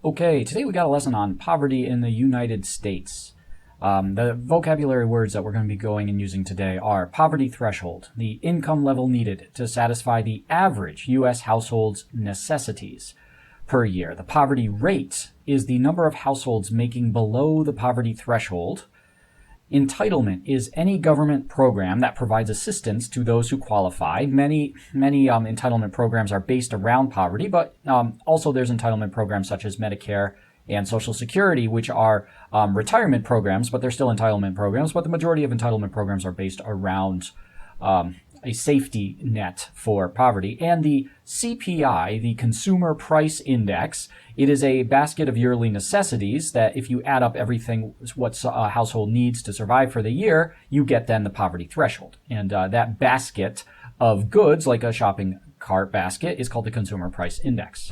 Okay, today we got a lesson on poverty in the United States. The vocabulary words that we're going to be going and using today are poverty threshold, the income level needed to satisfy the average U.S. household's necessities per year. The poverty rate is the number of households making below the poverty threshold. Entitlement is any government program that provides assistance to those who qualify. Many entitlement programs are based around poverty, but also there's entitlement programs such as Medicare and Social Security, which are retirement programs, but they're still entitlement programs. But the majority of entitlement programs are based around a safety net for poverty. And the CPI, the Consumer Price Index, it is a basket of yearly necessities that if you add up everything what a household needs to survive for the year, you get then the poverty threshold. And that basket of goods, like a shopping cart basket, is called the Consumer Price Index.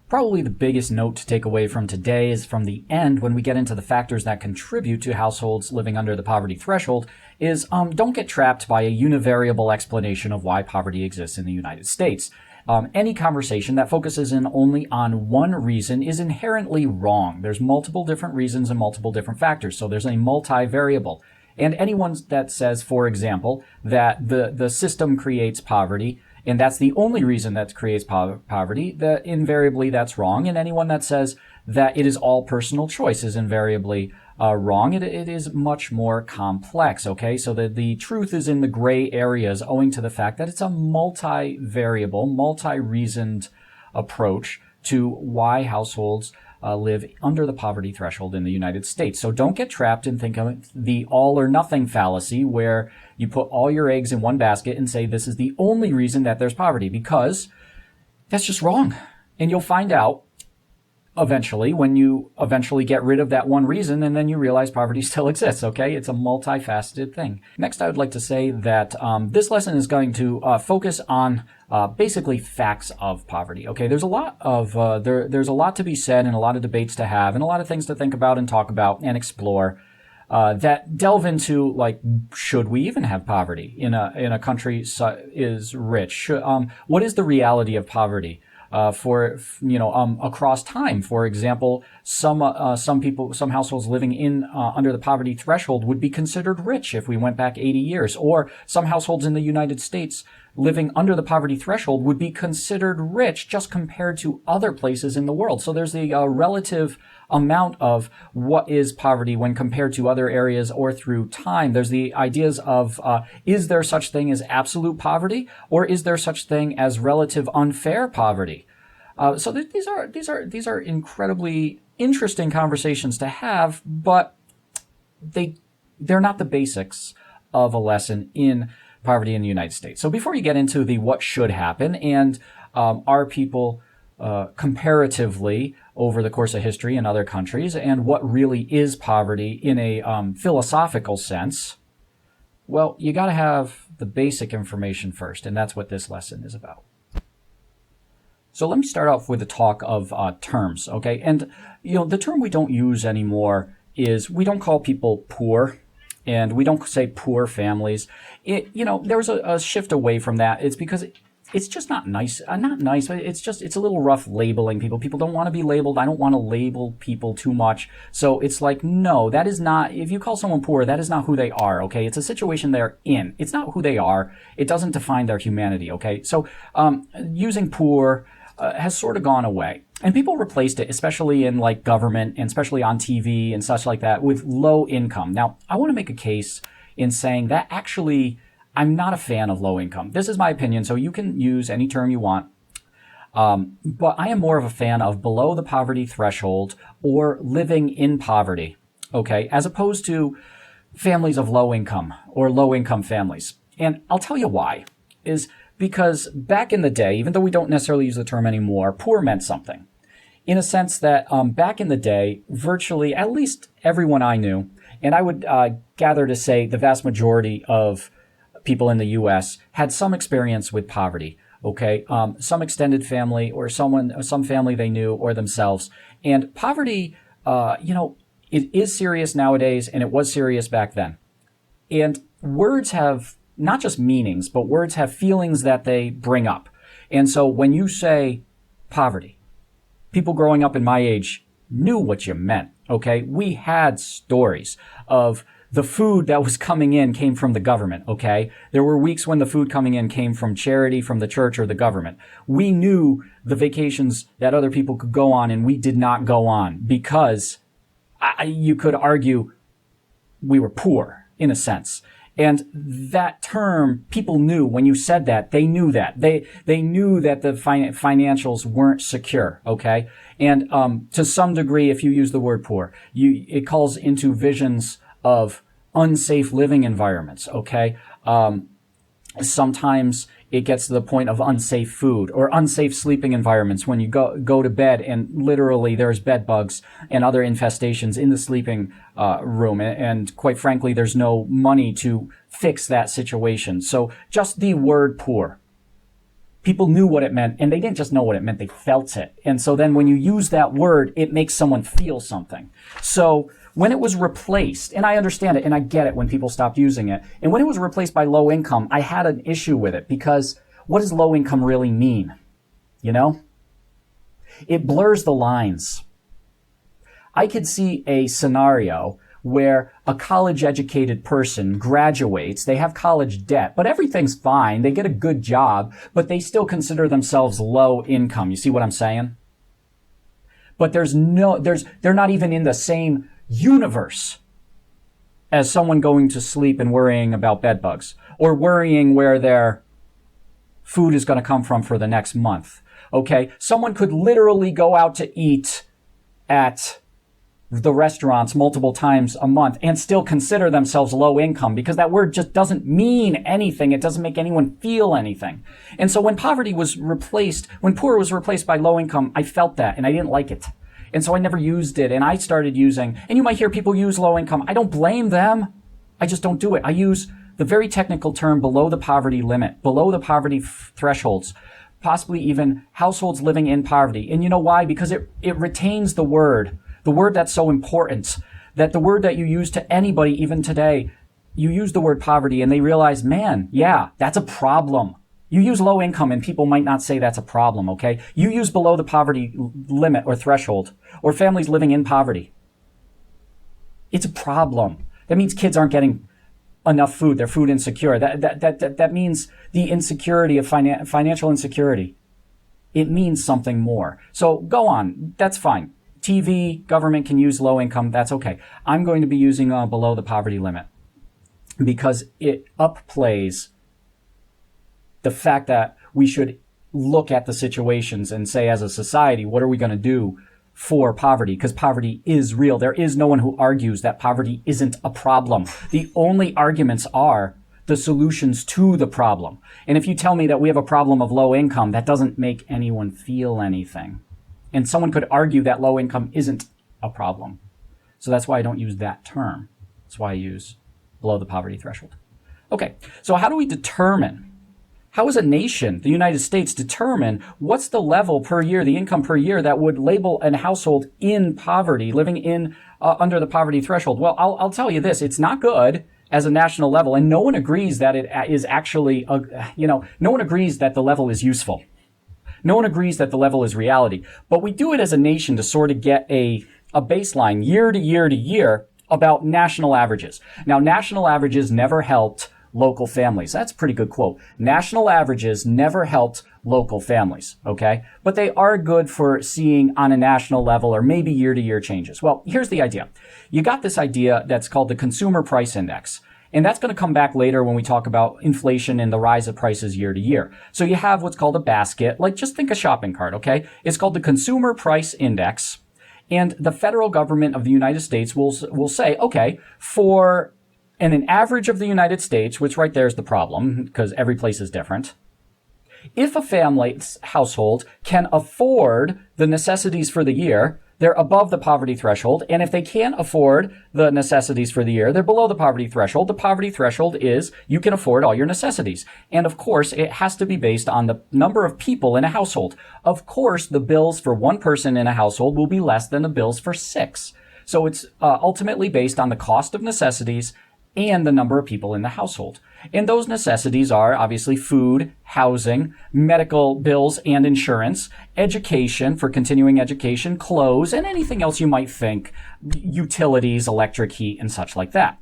Probably the biggest note to take away from today is from the end when we get into the factors that contribute to households living under the poverty threshold is don't get trapped by a univariable explanation of why poverty exists in the United States. Any conversation that focuses in only on one reason is inherently wrong. There's multiple different reasons and multiple different factors, so there's a multivariable. And anyone that says, for example, that the system creates poverty, and that's the only reason that creates poverty, that invariably that's wrong. And anyone that says that it is all personal choice is invariably wrong. It is much more complex, okay? So the truth is in the gray areas owing to the fact that it's a multivariable, multi-reasoned approach to why households live under the poverty threshold in the United States. So don't get trapped and think of the all or nothing fallacy where you put all your eggs in one basket and say this is the only reason that there's poverty, because that's just wrong. And you'll find out eventually when you eventually get rid of that one reason, and then you realize poverty still exists, okay? It's a multifaceted thing. Next, I would like to say that this lesson is going to focus on basically facts of poverty, okay? There's a lot of, there's a lot to be said and a lot of debates to have and a lot of things to think about and talk about and explore that delve into, like, should we even have poverty in a country is rich? What is the reality of poverty? Across time. For example, some households living in under the poverty threshold would be considered rich if we went back 80 years, or some households in the United States living under the poverty threshold would be considered rich just compared to other places in the world. So there's a relative amount of what is poverty when compared to other areas or through time. There's the ideas of is there such thing as absolute poverty, or is there such thing as relative unfair poverty? So these are incredibly interesting conversations to have, but they're not the basics of a lesson in poverty in the United States. So before you get into the what should happen and are people comparatively over the course of history in other countries, and what really is poverty in a philosophical sense, well, you got to have the basic information first, and that's what this lesson is about. So let me start off with a talk of terms, okay? And, the term we don't use anymore is we don't call people poor, and we don't say poor families. There was a shift away from that. It's because it's just not nice. Not nice, but it's a little rough labeling people. People don't want to be labeled. I don't want to label people too much. So it's like, no, that is not, if you call someone poor, that is not who they are, okay? It's a situation they're in. It's not who they are. It doesn't define their humanity, okay? So using poor has sort of gone away. And people replaced it, especially in like government and especially on TV and such like that, with low income. Now, I want to make a case in saying that actually I'm not a fan of low income. This is my opinion, so you can use any term you want. But I am more of a fan of below the poverty threshold or living in poverty, okay, as opposed to families of low income or low income families. And I'll tell you why, is because back in the day, even though we don't necessarily use the term anymore, poor meant something. In a sense that back in the day, virtually at least everyone I knew, and I would gather to say the vast majority of people in the U.S. had some experience with poverty, okay? Some extended family or some family they knew or themselves. And poverty, it is serious nowadays, and it was serious back then. And words have not just meanings, but words have feelings that they bring up. And so when you say poverty, people growing up in my age knew what you meant, okay? We had stories of the food that was coming in came from the government, okay? There were weeks when the food coming in came from charity, from the church, or the government. We knew the vacations that other people could go on and we did not go on because you could argue we were poor, in a sense. And that term, people knew when you said that, they knew that. They knew that the financials weren't secure, okay? And to some degree, if you use the word poor, it calls into visions of unsafe living environments, okay? Sometimes it gets to the point of unsafe food or unsafe sleeping environments when you go to bed and literally there's bed bugs and other infestations in the sleeping room. And quite frankly, there's no money to fix that situation. So just the word poor. People knew what it meant, and they didn't just know what it meant, they felt it. And so then when you use that word, it makes someone feel something. So when it was replaced, and I understand it, and I get it when people stopped using it, and when it was replaced by low income, I had an issue with it, because what does low income really mean? You know? It blurs the lines. I could see a scenario where a college-educated person graduates, they have college debt, but everything's fine, they get a good job, but they still consider themselves low income. You see what I'm saying? But they're not even in the same universe as someone going to sleep and worrying about bed bugs, or worrying where their food is going to come from for the next month. Okay? Someone could literally go out to eat at the restaurants multiple times a month and still consider themselves low income, because that word just doesn't mean anything. It doesn't make anyone feel anything. And so when poor was replaced by low income, I felt that and I didn't like it. And so I never used it, and I started using, and you might hear people use low income. I don't blame them. I just don't do it. I use the very technical term below the poverty limit, below the poverty thresholds, possibly even households living in poverty. And you know why? Because it retains the word that's so important, that the word that you use to anybody, even today, you use the word poverty and they realize, man, yeah, that's a problem. You use low income and people might not say that's a problem, okay? You use below the poverty limit or threshold, or families living in poverty. It's a problem. That means kids aren't getting enough food. They're food insecure. That means the insecurity of financial insecurity. It means something more. So go on. That's fine. TV, government can use low income. That's okay. I'm going to be using below the poverty limit because it upplays the fact that we should look at the situations and say, as a society, what are we going to do for poverty? Because poverty is real. There is no one who argues that poverty isn't a problem. The only arguments are the solutions to the problem. And if you tell me that we have a problem of low income, that doesn't make anyone feel anything. And someone could argue that low income isn't a problem. So that's why I don't use that term. That's why I use below the poverty threshold. Okay, so how do we determine, how is a nation, the United States, determine what's the level per year, the income per year that would label a household in poverty, living in under the poverty threshold? Well, I'll tell you this, it's not good as a national level, and no one agrees that it is actually, no one agrees that the level is useful. No one agrees that the level is reality, but we do it as a nation to sort of get a baseline year to year to year about national averages. Now, national averages never helped local families. That's a pretty good quote. National averages never helped local families, okay? But they are good for seeing on a national level or maybe year to year changes. Well, here's the idea. You got this idea that's called the Consumer Price Index. And that's going to come back later when we talk about inflation and the rise of prices year to year. So you have what's called a basket, like just think a shopping cart, okay? It's called the Consumer Price Index. And the federal government of the United States will say, okay, for an average of the United States, which right there is the problem because every place is different. If a family's household can afford the necessities for the year, they're above the poverty threshold. And if they can't afford the necessities for the year, they're below the poverty threshold. The poverty threshold is you can afford all your necessities. And of course, it has to be based on the number of people in a household. Of course, the bills for one person in a household will be less than the bills for 6. So it's ultimately based on the cost of necessities and the number of people in the household. And those necessities are obviously food, housing, medical bills and insurance, education for continuing education, clothes, and anything else you might think, utilities, electric, heat, and such like that.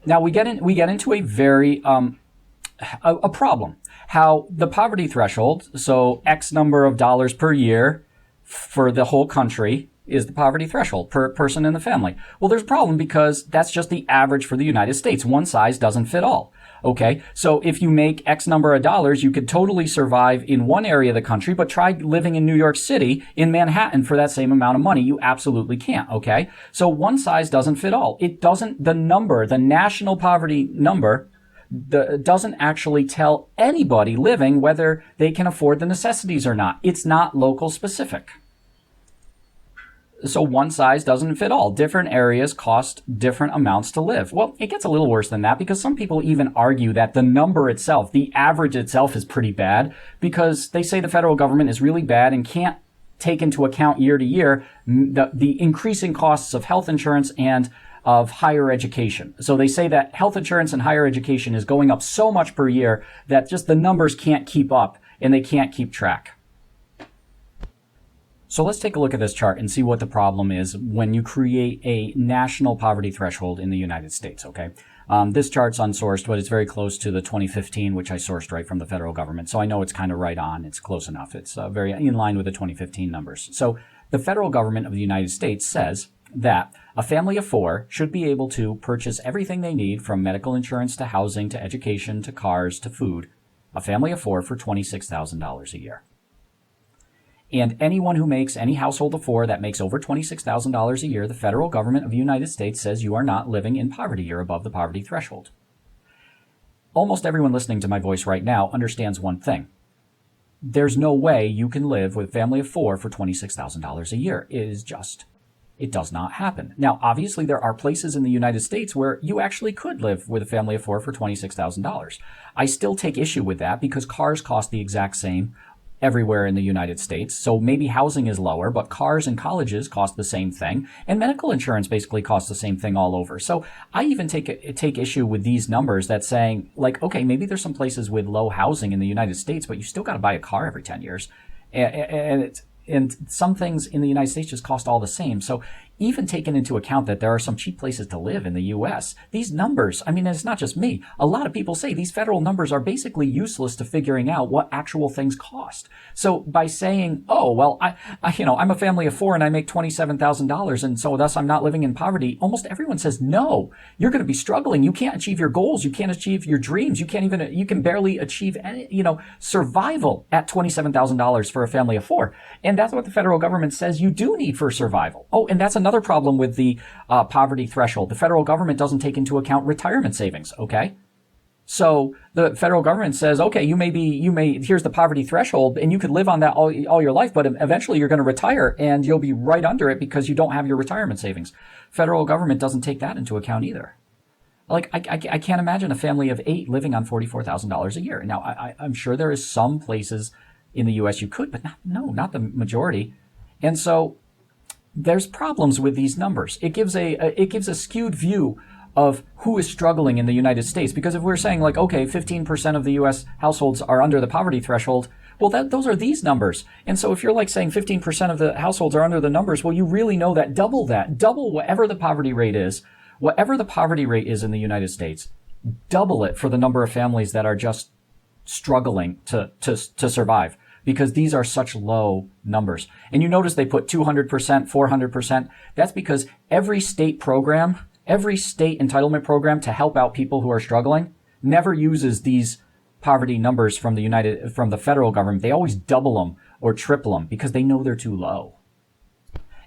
Now we get into a very a problem. How the poverty threshold, so X number of dollars per year for the whole country, is the poverty threshold per person in the family. Well, there's a problem because that's just the average for the United States. One size doesn't fit all. Okay, so if you make X number of dollars, you could totally survive in one area of the country, but try living in New York City, in Manhattan for that same amount of money. You absolutely can't, okay? So one size doesn't fit all. It doesn't, the national poverty number, doesn't actually tell anybody living whether they can afford the necessities or not. It's not local specific. So one size doesn't fit all. Different areas cost different amounts to live. Well, it gets a little worse than that because some people even argue that the number itself, the average itself, is pretty bad because they say the federal government is really bad and can't take into account year to year the increasing costs of health insurance and of higher education. So they say that health insurance and higher education is going up so much per year that just the numbers can't keep up and they can't keep track. So let's take a look at this chart and see what the problem is when you create a national poverty threshold in the United States, okay? This chart's unsourced, but it's very close to the 2015, which I sourced right from the federal government. So I know it's kind of right on. It's close enough. It's very in line with the 2015 numbers. So the federal government of the United States says that a family of 4 should be able to purchase everything they need from medical insurance to housing to education to cars to food, a family of 4 for $26,000 a year. And anyone who makes any household of 4 that makes over $26,000 a year, the federal government of the United States says you are not living in poverty. You're above the poverty threshold. Almost everyone listening to my voice right now understands one thing. There's no way you can live with a family of 4 for $26,000 a year. It does not happen. Now, obviously, there are places in the United States where you actually could live with a family of 4 for $26,000. I still take issue with that because cars cost the exact same everywhere in the United States. So maybe housing is lower, but cars and colleges cost the same thing. And medical insurance basically costs the same thing all over. So I even take issue with these numbers that saying, like, okay, maybe there's some places with low housing in the United States, but you still got to buy a car every 10 years. And some things in the United States just cost all the same. So even taking into account that there are some cheap places to live in the U.S., these numbers, I mean, it's not just me. A lot of people say these federal numbers are basically useless to figuring out what actual things cost. So by saying, oh, well, I'm a family of 4 and I make $27,000 and so thus I'm not living in poverty, almost everyone says, no, you're going to be struggling. You can't achieve your goals. You can't achieve your dreams. You can barely achieve survival at $27,000 for a family of 4. And that's what the federal government says you do need for survival. Oh, and that's another problem with the poverty threshold. The federal government doesn't take into account retirement savings, okay? So the federal government says, okay, here's the poverty threshold, and you could live on that all your life, but eventually you're going to retire and you'll be right under it because you don't have your retirement savings. Federal government doesn't take that into account either. Like, I can't imagine a family of 8 living on $44,000 a year. Now, I'm sure there is some places in the U.S. you could, but not the majority. And so there's problems with these numbers. It gives a skewed view of who is struggling in the United States. Because if we're saying like, okay, 15% of the U.S. households are under the poverty threshold, well, those are these numbers. And so if you're like saying 15% of the households are under the numbers, well, you really know that, double whatever the poverty rate is in the United States, double it for the number of families that are just struggling to survive. Because these are such low numbers. And you notice they put 200%, 400%. That's because every state entitlement program to help out people who are struggling never uses these poverty numbers from the federal government. They always double them or triple them because they know they're too low.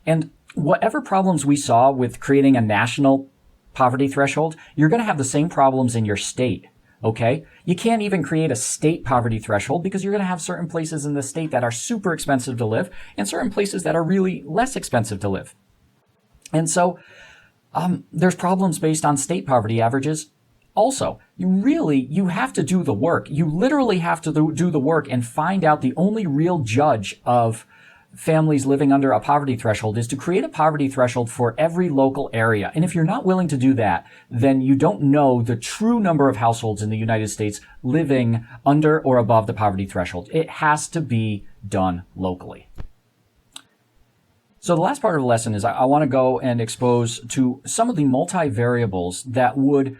And whatever problems we saw with creating a national poverty threshold, you're going to have the same problems in your state. Okay? You can't even create a state poverty threshold because you're going to have certain places in the state that are super expensive to live and certain places that are really less expensive to live. And so there's problems based on state poverty averages. Also, you have to do the work. You literally have to do the work and find out the only real judge of families living under a poverty threshold is to create a poverty threshold for every local area. And if you're not willing to do that, then you don't know the true number of households in the United States living under or above the poverty threshold. It has to be done locally. So the last part of the lesson is I want to go and expose to some of the multivariables that would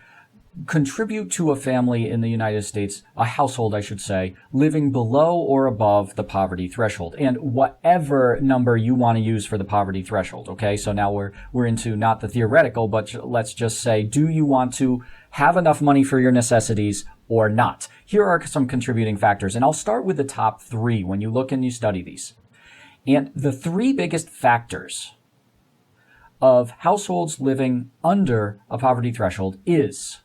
contribute to a family in the United States, a household, I should say, living below or above the poverty threshold, and whatever number you want to use for the poverty threshold. Okay, so now we're into not the theoretical, but let's just say, do you want to have enough money for your necessities or not? Here are some contributing factors, and I'll start with the top three when you look and you study these. And the three biggest factors of households living under a poverty threshold is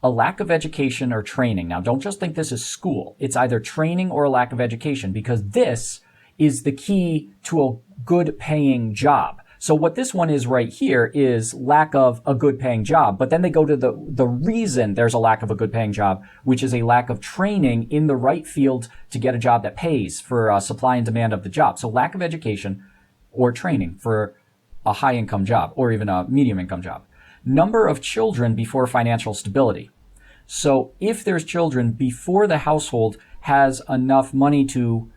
a lack of education or training. Now, don't just think this is school. It's either training or a lack of education, because this is the key to a good paying job. So what this one is right here is lack of a good paying job. But then they go to the reason there's a lack of a good paying job, which is a lack of training in the right field to get a job that pays for supply and demand of the job. So lack of education or training for a high income job or even a medium income job. Number of children before financial stability. So if there's children before the household has enough money to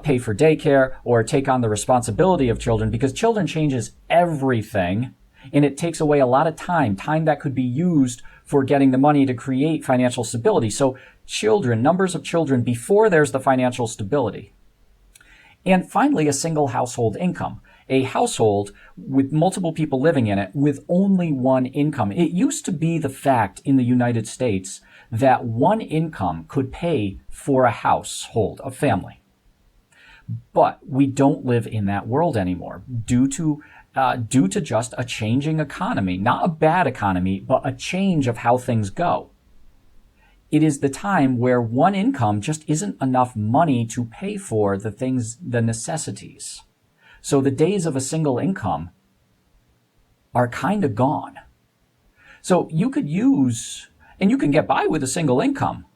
pay for daycare or take on the responsibility of children, because children changes everything and it takes away a lot of time that could be used for getting the money to create financial stability. So children, numbers of children before there's the financial stability. And finally, a single household income. A household with multiple people living in it with only one income. It used to be the fact in the United States that one income could pay for a household, a family. But we don't live in that world anymore due to just a changing economy, not a bad economy, but a change of how things go. It is the time where one income just isn't enough money to pay for the necessities. So the days of a single income are kind of gone. So you could use, and you can get by with a single income,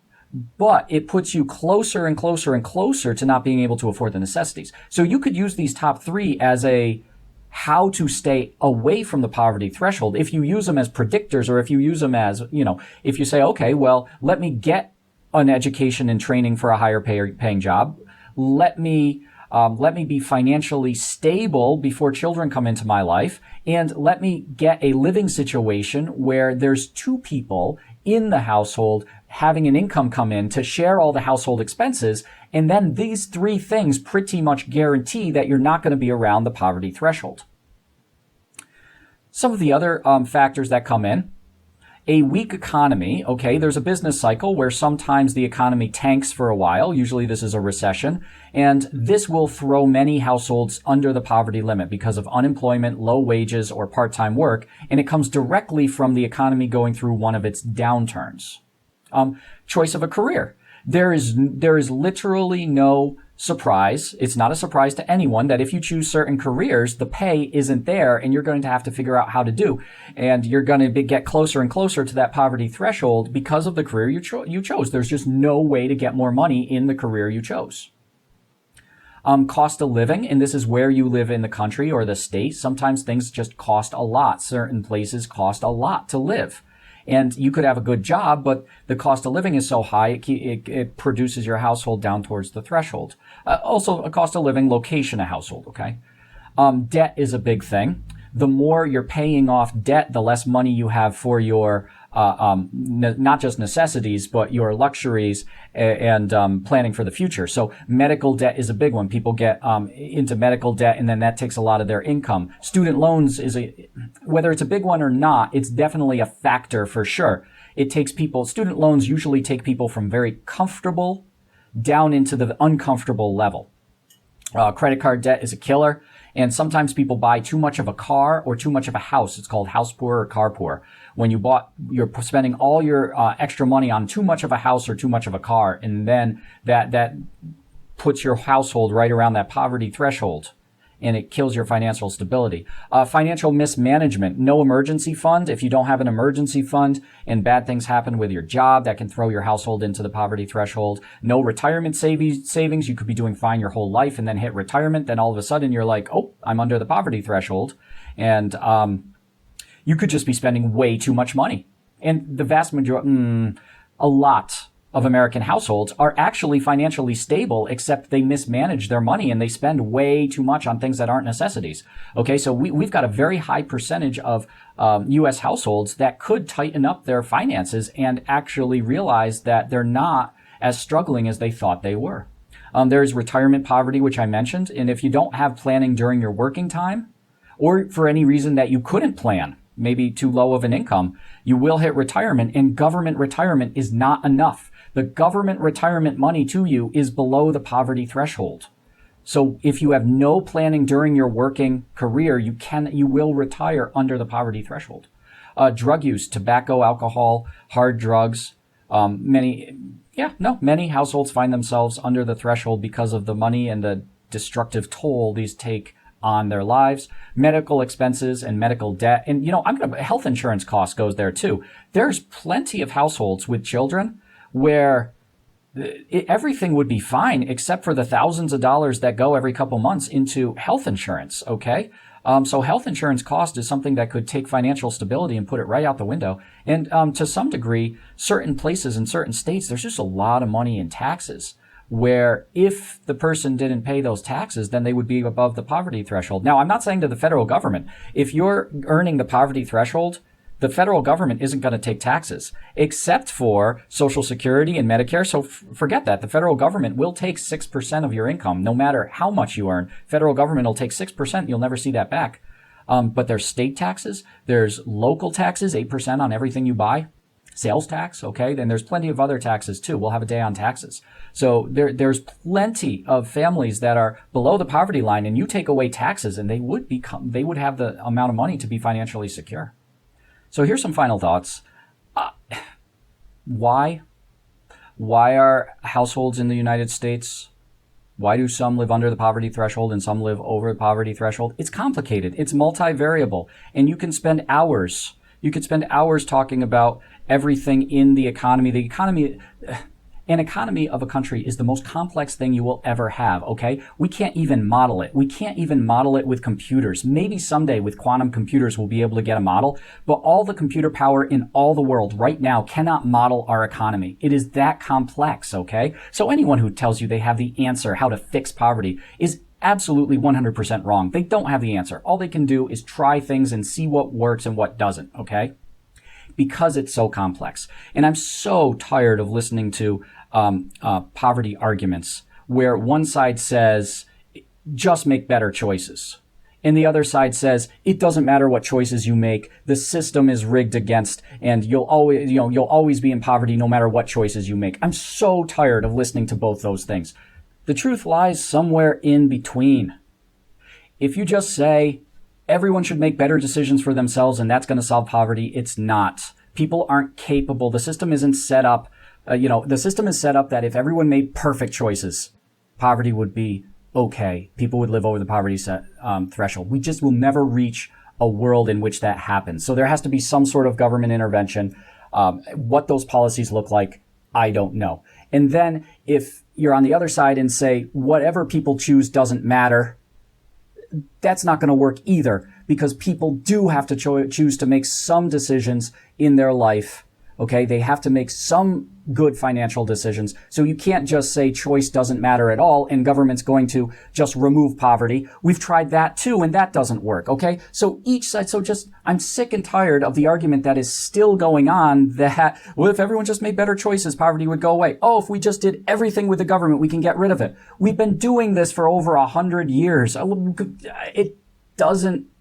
but it puts you closer and closer and closer to not being able to afford the necessities. So you could use these top three as a how to stay away from the poverty threshold. If you use them as predictors, or if you use them as, if you say, okay, well, let me get an education and training for a higher paying job. Let me be financially stable before children come into my life, and let me get a living situation where there's two people in the household having an income come in to share all the household expenses. And then these three things pretty much guarantee that you're not going to be around the poverty threshold. Some of the other factors that come in. A weak economy, okay, there's a business cycle where sometimes the economy tanks for a while. Usually this is a recession, and this will throw many households under the poverty limit because of unemployment, low wages, or part-time work, and it comes directly from the economy going through one of its downturns. Choice of a career. There is literally no surprise. It's not a surprise to anyone that if you choose certain careers, the pay isn't there and you're going to have to figure out how to do. And you're going to get closer and closer to that poverty threshold because of the career you chose. There's just no way to get more money in the career you chose. Cost of living, and this is where you live in the country or the state. Sometimes things just cost a lot. Certain places cost a lot to live. And you could have a good job, but the cost of living is so high, it produces your household down towards the threshold. Also, a cost of living location, a household, okay? Debt is a big thing. The more you're paying off debt, the less money you have for your, not just necessities, but your luxuries and planning for the future. So medical debt is a big one. People get into medical debt, and then that takes a lot of their income. Student loans whether it's a big one or not, it's definitely a factor for sure. Student loans usually take people from very comfortable down into the uncomfortable level. Credit card debt is a killer. And sometimes people buy too much of a car or too much of a house. It's called house poor or car poor. When you're spending all your extra money on too much of a house or too much of a car, and then that puts your household right around that poverty threshold. and it kills your financial stability. Financial mismanagement, no emergency fund. If you don't have an emergency fund and bad things happen with your job, that can throw your household into the poverty threshold. No retirement savings. You could be doing fine your whole life and then hit retirement. Then all of a sudden you're like, oh, I'm under the poverty threshold. And you could just be spending way too much money. And the vast majority, a lot of American households are actually financially stable, except they mismanage their money and they spend way too much on things that aren't necessities. Okay, so we've got a very high percentage of U.S. households that could tighten up their finances and actually realize that they're not as struggling as they thought they were. There's retirement poverty, which I mentioned. And if you don't have planning during your working time, or for any reason that you couldn't plan, maybe too low of an income, you will hit retirement, and government retirement is not enough. The government retirement money to you is below the poverty threshold. So if you have no planning during your working career, you will retire under the poverty threshold. Drug use, tobacco, alcohol, hard drugs, many households find themselves under the threshold because of the money and the destructive toll these take on their lives. Medical expenses and medical debt. And, health insurance costs goes there too. There's plenty of households with children where everything would be fine except for the thousands of dollars that go every couple months into health insurance, okay? So health insurance cost is something that could take financial stability and put it right out the window. And to some degree, certain places in certain states, there's just a lot of money in taxes, where if the person didn't pay those taxes, then they would be above the poverty threshold. Now, I'm not saying to the federal government, if you're earning the poverty threshold, the federal government isn't going to take taxes, except for Social Security and Medicare. So forget that. The federal government will take 6% of your income, no matter how much you earn. Federal government will take 6%. You'll never see that back. But there's state taxes. There's local taxes, 8% on everything you buy. Sales tax, okay? Then there's plenty of other taxes too. We'll have a day on taxes. So there's plenty of families that are below the poverty line, and you take away taxes and they would have the amount of money to be financially secure. So here's some final thoughts. Why are households in the United States, why do some live under the poverty threshold and some live over the poverty threshold? It's complicated. It's multivariable. And you can spend hours. You could spend hours talking about everything in the economy. An economy of a country is the most complex thing you will ever have, okay? We can't even model it. We can't even model it with computers. Maybe someday with quantum computers we'll be able to get a model, but all the computer power in all the world right now cannot model our economy. It is that complex, okay? So anyone who tells you they have the answer how to fix poverty is absolutely 100% wrong. They don't have the answer. All they can do is try things and see what works and what doesn't, okay? Because it's so complex. And I'm so tired of listening to poverty arguments where one side says, just make better choices. And the other side says, it doesn't matter what choices you make. The system is rigged against, and you'll always be in poverty no matter what choices you make. I'm so tired of listening to both those things. The truth lies somewhere in between. If you just say everyone should make better decisions for themselves and that's going to solve poverty, it's not. People aren't capable. The system isn't set up. The system is set up that if everyone made perfect choices, poverty would be okay. People would live over the poverty threshold. We just will never reach a world in which that happens. So there has to be some sort of government intervention. What those policies look like, I don't know. And then if you're on the other side and say whatever people choose doesn't matter, that's not going to work either, because people do have to choose to make some decisions in their life. Okay, they have to make some good financial decisions. So you can't just say choice doesn't matter at all and government's going to just remove poverty. We've tried that too, and that doesn't work. Okay, so each side, I'm sick and tired of the argument that is still going on that, well, if everyone just made better choices, poverty would go away. Oh, if we just did everything with the government, we can get rid of it. We've been doing this for over 100 years.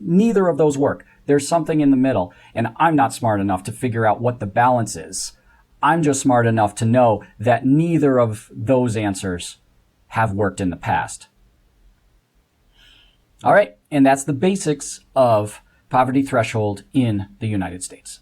Neither of those work. There's something in the middle, and I'm not smart enough to figure out what the balance is. I'm just smart enough to know that neither of those answers have worked in the past. All right, and that's the basics of poverty threshold in the United States.